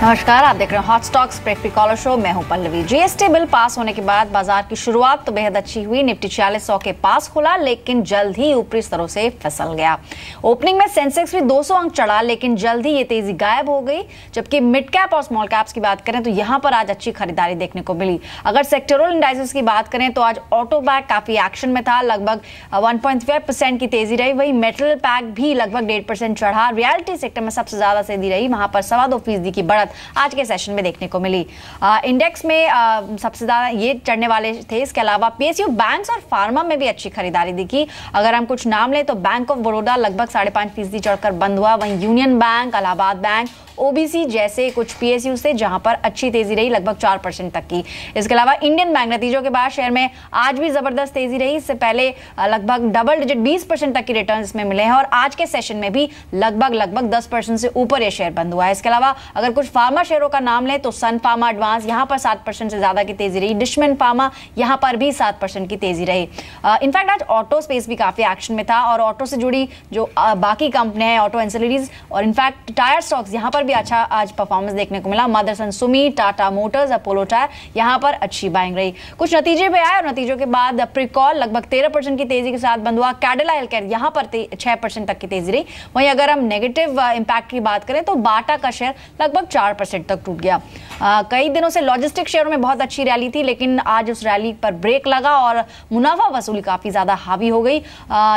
नमस्कार, आप देख रहे हैं hot stocks break caller show. मैं हूं पल्लवी। जीएसटी बिल पास होने के बाद बाजार की शुरुआत तो बेहद अच्छी हुई। निफ्टी 4600 के पास खुला, लेकिन जल्द ही ऊपरी स्तरों से फिसल गया। ओपनिंग में सेंसेक्स भी 200 अंक चढ़ा, लेकिन जल्द ही ये तेजी गायब हो गई। जबकि मिड कैप और स्मॉल कैप्स की बात करें तो यहां पर आज अच्छी खरीदारी देखने को मिली। अगर सेक्टोरल इंडाइसेस की बात करें तो आज ऑटो पैक काफी एक्शन में था, लगभग 1.5% की तेजी रही। वही मेटल पैक भी लगभग 1.5% चढ़ा। रियलिटी सेक्टर में सबसे ज्यादा तेजी रही, वहां पर 2.25% की बढ़त आज के सेशन में देखने को मिली। इंडेक्स में सबसे ज्यादा ये चढ़ने वाले थे। इसके अलावा पीएसयू, बैंक्स और फार्मा में भी अच्छी खरीदारी दिखी। अगर हम कुछ नाम लें तो बैंक ऑफ बड़ौदा लगभग 5.5% चढ़कर बंद हुआ। वहीं union bank, Allahabad bank, OBC जैसे कुछ पीएसयू से जहां पर अच्छी तेजी रही, लगभग 4% तक की। इसके अलावा इंडियन बैंक नतीजों के बाद शेयर में आज भी जबरदस्त तेजी रही। इससे पहले लगभग डबल डिजिट 20% तक की रिटर्न इसमें मिले हैं और आज के सेशन में भी लगभग 10% से ऊपर ये शेयर बंद हुआ है। इसके अलावा अगर कुछ फार्मा शेयरों का नाम लें तो सन फार्मा एडवांस, यहां पर 7% से ज्यादा की तेजी रही। डिशमन फार्मा, यहां पर भी 7% की तेजी रही। इनफैक्ट आज ऑटो स्पेस भी काफी एक्शन में था और ऑटो से जुड़ी जो बाकी कंपनियां हैं, ऑटो एंसिलरीज और इनफैक्ट टायर स्टॉक्स, यहां पर भी अच्छा आज परफॉर्मेंस देखने को मिला। मदरसन सुमी, टाटा मोटर्स, अपोलो टायर, यहां पर अच्छी बाइंग रही। कुछ नतीजे पे आए और नतीजों के बाद प्रिकॉल लगभग 13% की तेजी के साथ बंद हुआ। कैडिला हेल्थकेयर यहां पर 6% तक की तेजी रही। वहीं अगर हम नेगेटिव इंपैक्ट की बात करें तो बाटा का शेयर लगभग 4% तक टूट गया। कई दिनों से लॉजिस्टिक शेयरों में बहुत अच्छी रैली थी, लेकिन आज उस रैली पर ब्रेक लगा और मुनाफा वसूली काफी ज्यादा हावी हो गई।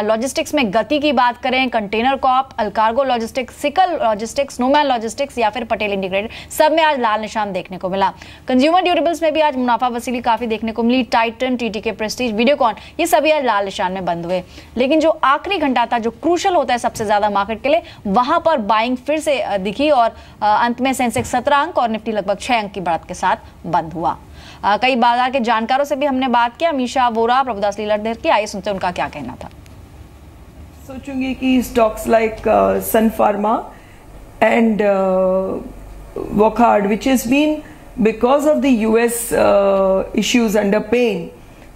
लॉजिस्टिक्स में गति की बात करें, container Corp, Allcargo logistics, sickle logistics, snowman logistics या फिर पटेल इंटीग्रेटेड, सब में आज लाल निशान देखने को मिला। कंज्यूमर ड्यूरेबल्स में भी आज मुनाफा वसूली काफी देखने को मिली। टाइटन, टीटीके प्रेस्टीज, वीडियोकॉन, ये सभी आज लाल निशान में बंद हुए। लेकिन जो आखिरी घंटा था, जो क्रूशल होता है सबसे ज्यादा मार्केट के लिए, वहां पर बाइंग फिर से दिखी और अंत में सेंसेक्स 17 अंक और निफ्टी लगभग 6 अंक की बढ़त के साथ बंद हुआ। कई बाजार के जानकारों से भी हमने बात की। अमीशा वोरा, प्रभुदास लीलरधर की, आइए सुनते हैं उनका क्या कहना था। सोचूंगी कि stocks like Sun Pharma and Wockhardt, which has been because of the US issues under pain,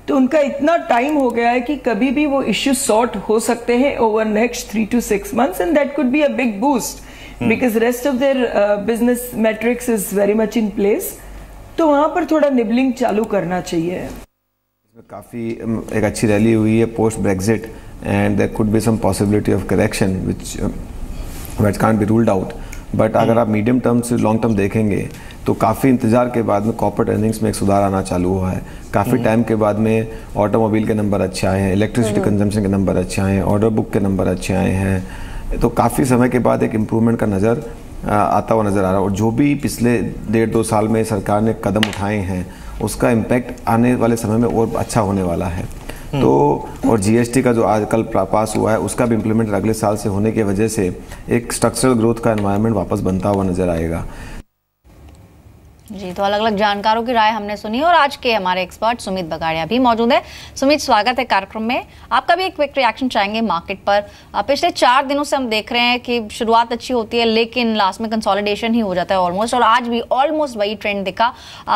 तो उनका इतना टाइम हो गया है कि कभी भी वो इश्यू सॉर्ट हो सकते हैं over next 3 to 6 months, and that could be a big boost because rest of their business metrics is very much in place. तो वहाँ पर थोड़ा निबलिंग चालू करना चाहिए। काफ़ी एक अच्छी रैली हुई है post Brexit and there could be some possibility of correction which can't be ruled out. But अगर आप मीडियम टर्म से लॉन्ग टर्म देखेंगे तो काफ़ी इंतजार के बाद में कॉर्पोरेट अर्निंग्स में एक सुधार आना चालू हुआ है। काफ़ी टाइम के बाद में ऑटोमोबाइल के नंबर अच्छे आए हैं, इलेक्ट्रिसिटी कंजम्पशन के नंबर अच्छे आए हैं, ऑर्डर बुक के नंबर अच्छे आए हैं। तो काफ़ी समय के बाद एक इम्प्रूवमेंट का नज़र आता हुआ नज़र आ रहा है। और जो भी पिछले 1.5-2 साल में सरकार ने कदम उठाए हैं उसका इम्पैक्ट आने वाले समय में और अच्छा होने वाला है। तो और जीएसटी का जो आज कल पास हुआ है उसका भी इम्प्लीमेंट अगले साल से होने की वजह से एक स्ट्रक्चरल ग्रोथ का एनवायरनमेंट वापस बनता हुआ नजर आएगा। जी, तो अलग अलग जानकारों की राय हमने सुनी और आज के हमारे एक्सपर्ट सुमित बगाड़िया भी मौजूद है। सुमित, स्वागत है कार्यक्रम में। आपका भी एक क्विक रिएक्शन चाहेंगे मार्केट पर। पिछले 4 दिनों से हम देख रहे हैं कि शुरुआत अच्छी होती है लेकिन लास्ट में कंसोलिडेशन ही हो जाता है ऑलमोस्ट, और आज भी ऑलमोस्ट वही ट्रेंड दिखा।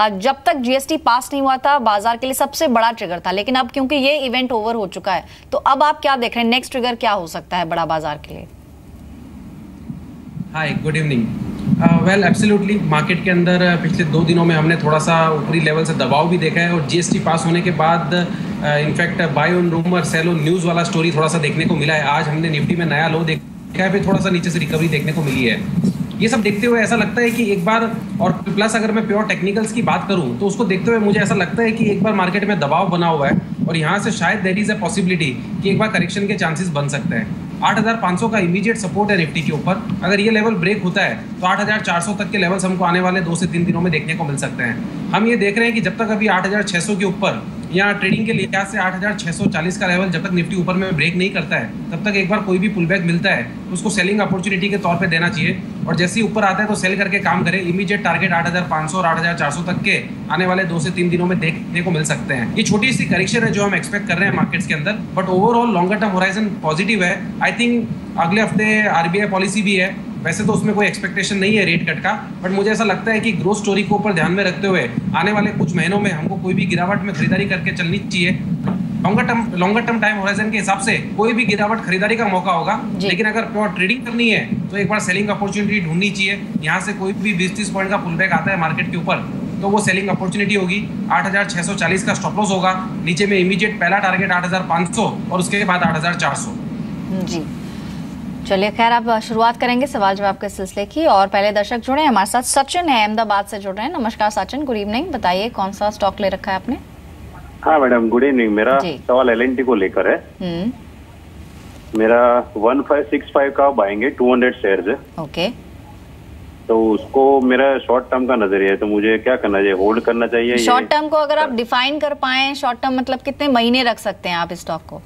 जब तक जीएसटी पास नहीं हुआ था बाजार के लिए सबसे बड़ा ट्रिगर था, लेकिन अब क्योंकि ये इवेंट ओवर हो चुका है तो अब आप क्या देख रहे हैं, नेक्स्ट ट्रिगर क्या हो सकता है बड़ा बाजार के लिए? Hi, good evening. Well absolutely market के अंदर पिछले 2 दिनों में हमने थोड़ा सा ऊपरी लेवल से दबाव भी देखा है और जीएसटी पास होने के बाद in fact buy on rumour sell on news वाला स्टोरी थोड़ा सा देखने को मिला है। आज हमने निफ्टी में नया लो देखा है, फिर थोड़ा सा नीचे से रिकवरी देखने को मिली है। ये सब देखते हुए ऐसा लगता है कि एक बार, और प्लस अगर मैं प्योर टेक्निकल्स की बात करूं तो उसको देखते हुए मुझे ऐसा लगता है कि एक बार मार्केट में दबाव बना हुआ है और यहाँ से शायद देयर इज अ पॉसिबिलिटी कि एक बार करेक्शन के चांसेस बन सकते हैं। 8500 का इमीडिएट सपोर्ट है निफ्टी के ऊपर। अगर ये लेवल ब्रेक होता है तो 8400 तक के लेवल्स हमको आने वाले 2 से 3 दिनों में देखने को मिल सकते हैं। हम ये देख रहे हैं कि जब तक अभी 8600 के ऊपर या ट्रेडिंग के लिहाज से 8640 का लेवल जब तक निफ्टी ऊपर में ब्रेक नहीं करता है तब तक एक बार कोई भी पुल बैक मिलता है तो उसको सेलिंग अपॉर्चुनिटी के तौर पे देना चाहिए और जैसे ही ऊपर आता है तो सेल करके काम करें। इमीडिएट टारगेट 8500 और 8400 तक के आने वाले 2 से 3 दिनों में देखने को मिल सकते हैं। ये छोटी सी करेक्शन है जो हम एक्सपेक्ट कर रहे हैं मार्केट्स के अंदर, but overall longer term horizon positive है। आई थिंक अगले हफ्ते आरबीआई पॉलिसी भी है, वैसे तो उसमें कोई एक्सपेक्टेशन नहीं है रेट कट का, बट मुझे ऐसा लगता है कि ग्रोथ स्टोरी को ऊपर ध्यान में रखते हुए आने वाले कुछ महीनों में हमको कोई भी गिरावट में खरीदारी करके चलनी चाहिए। लॉन्गर टर्म टाइम होराइजन के हिसाब से कोई भी गिरावट खरीदारी का मौका होगा, लेकिन अगर प्योर ट्रेडिंग करनी है तो एक बार सेलिंग अपॉर्चुनिटी ढूंढनी चाहिए। यहाँ से कोई भी 20-30 पॉइंट का पुल बैक आता है मार्केट के ऊपर तो वो सेलिंग अपॉर्चुनिटी होगी। 8640 का स्टॉप लॉस होगा। नीचे में इमीडिएट पहला टारगेट 8500 और उसके बाद 8400। जी चलिए, खैर आप शुरुआत करेंगे सवाल जवाब के सिलसिले की, और पहले दर्शक जुड़े हमारे साथ। सचिन है, अहमदाबाद से जुड़ रहे हैं। नमस्कार सचिन, गुड इवनिंग। बताइए कौन सा स्टॉक ले रखा है आपने? हाँ मैडम, गुड इवनिंग। मेरा सवाल एल&टी को लेकर है। मेरा 1565 का बाइंग है, 200 शेयर्स है। ओके, तो उसको मेरा शॉर्ट टर्म का नजरिया है, तो मुझे क्या करना चाहिए? होल्ड करना चाहिए? शॉर्ट टर्म को अगर आप डिफाइन कर पाए, शॉर्ट टर्म मतलब कितने महीने रख सकते हैं आप इस स्टॉक को?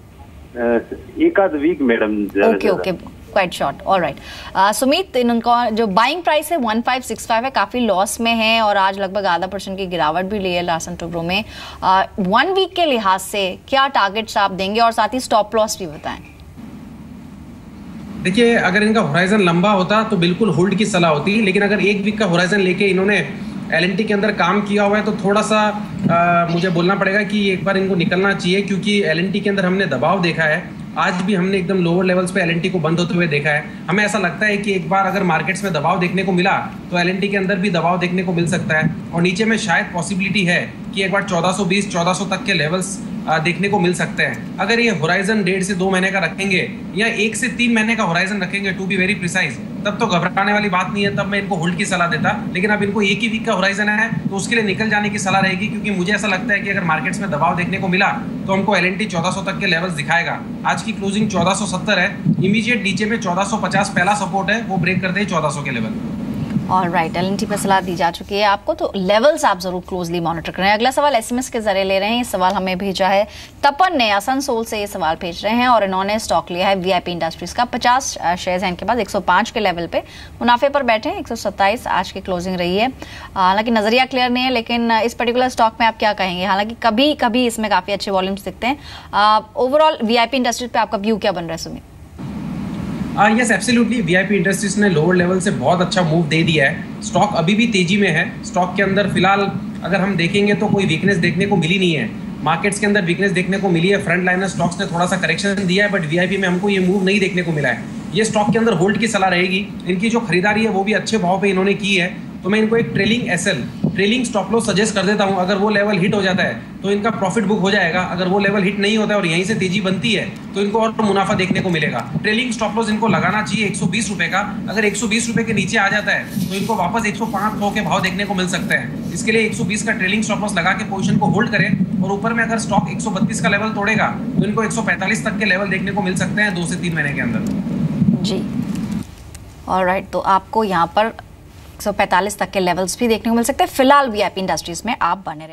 एक आध week madam. Okay, quite short, alright. Sumit, इनका जो बाइंग प्राइस है 1565 है, काफी लॉस में है और आज लगभग आधा % की गिरावट भी ली है लार्सन टुब्रो में। 1 वीक के लिहाज से क्या टारगेट्स आप देंगे और साथ ही स्टॉप लॉस भी बताएं। देखिए, अगर इनका होराइजन लंबा होता तो बिल्कुल होल्ड की सलाह होती, लेकिन अगर 1 वीक का होराइजन लेके इन्होंने एल&टी के अंदर काम किया हुआ है तो थोड़ा सा मुझे बोलना पड़ेगा कि एक बार इनको निकलना चाहिए, क्योंकि एल&टी के अंदर हमने दबाव देखा है। आज भी हमने एकदम लोअर लेवल्स पे एल&टी को बंद होते हुए देखा है। हमें ऐसा लगता है कि एक बार अगर मार्केट्स में दबाव देखने को मिला तो एल&टी के अंदर भी दबाव देखने को मिल सकता है, और नीचे में शायद पॉसिबिलिटी है कि एक बार 1420-1400 तक के लेवल्स देखने को मिल सकते हैं। अगर ये होराइजन 1.5 से 2 महीने का रखेंगे या 1 से 3 महीने का होराइजन रखेंगे, टू बी वेरी प्रिसाइज, तब तो घबराने वाली बात नहीं है, तब मैं इनको होल्ड की सलाह देता। लेकिन अब इनको 1 ही वीक का होराइजन है तो उसके लिए निकल जाने की सलाह रहेगी, क्योंकि मुझे ऐसा लगता है कि अगर मार्केट्स में दबाव देखने को मिला तो हमको एल&टी 1400 तक के लेवल्स दिखाएगा। आज की क्लोजिंग 1470 है। इमीडिएट नीचे में 1450 पहला सपोर्ट है, वो ब्रेक करते ही 1400 के लेवल। ऑलराइट, एल&टी पे सलाह दी जा चुकी है आपको, तो लेवल्स आप जरूर क्लोजली मॉनिटर करें। अगला सवाल एसएमएस के जरिए ले रहे हैं। ये सवाल हमें भेजा है तपन ने, आसनसोल से ये सवाल भेज रहे हैं और इन्होंने स्टॉक लिया है वीआईपी इंडस्ट्रीज का। 50 शेयर्स हैं इनके पास, 105 के लेवल पे मुनाफे पर बैठे हैं। 127 आज की क्लोजिंग रही है। हालांकि नजरिया क्लियर नहीं है, लेकिन इस पर्टिकुलर स्टॉक में आप क्या कहेंगे? हालांकि कभी कभी इसमें काफी अच्छे वॉल्यूम्स दिखते हैं। ओवरऑल वीआईपी इंडस्ट्रीज पे आपका व्यू क्या बन रहा है Sumit? Yes, absolutely. VIP industries ने लोअर लेवल से बहुत अच्छा मूव दे दिया है। स्टॉक अभी भी तेजी में है। स्टॉक के अंदर फिलहाल अगर हम देखेंगे तो कोई वीकनेस देखने को मिली नहीं है। मार्केट्स के अंदर वीकनेस देखने को मिली है। फ्रंट लाइनर स्टॉक्स ने थोड़ा सा करेक्शन दिया है, बट वीआईपी में हमको ये मूव नहीं देखने को मिला है। ये स्टॉक के अंदर होल्ड की सलाह रहेगी। इनकी जो खरीदारी है वो भी अच्छे भाव पे इन्होंने की है, तो मैं इनको एक trailing SL, trailing stop loss suggest कर देता हूं। अगर वो लेवल हिट हो जाता है तो इनका प्रॉफिट बुक हो जाएगा। अगर वो लेवल हिट नहीं होता है और यहीं से तेजी बनती है तो इनको और मुनाफा देखने को मिलेगा। ट्रेलिंग स्टॉप लॉस इनको लगाना चाहिए 120 रुपए का। अगर 120 रुपए के नीचे आ जाता है तो इनको वापस 105 के भाव देखने को मिल सकते हैं। इसके लिए 120 का ट्रेलिंग स्टॉप लॉस लगा के पोजीशन को होल्ड करें, और ऊपर में अगर स्टॉक 132 का लेवल तोड़ेगा तो इनको 145 तक के लेवल देखने को मिल सकते हैं 2 से 3 महीने के अंदर। जी, ऑलराइट, तो आपको यहाँ पर 145 तक के लेवल्स भी देखने को मिल सकते हैं। फिलहाल वीआईपी इंडस्ट्रीज में आप बने रहे।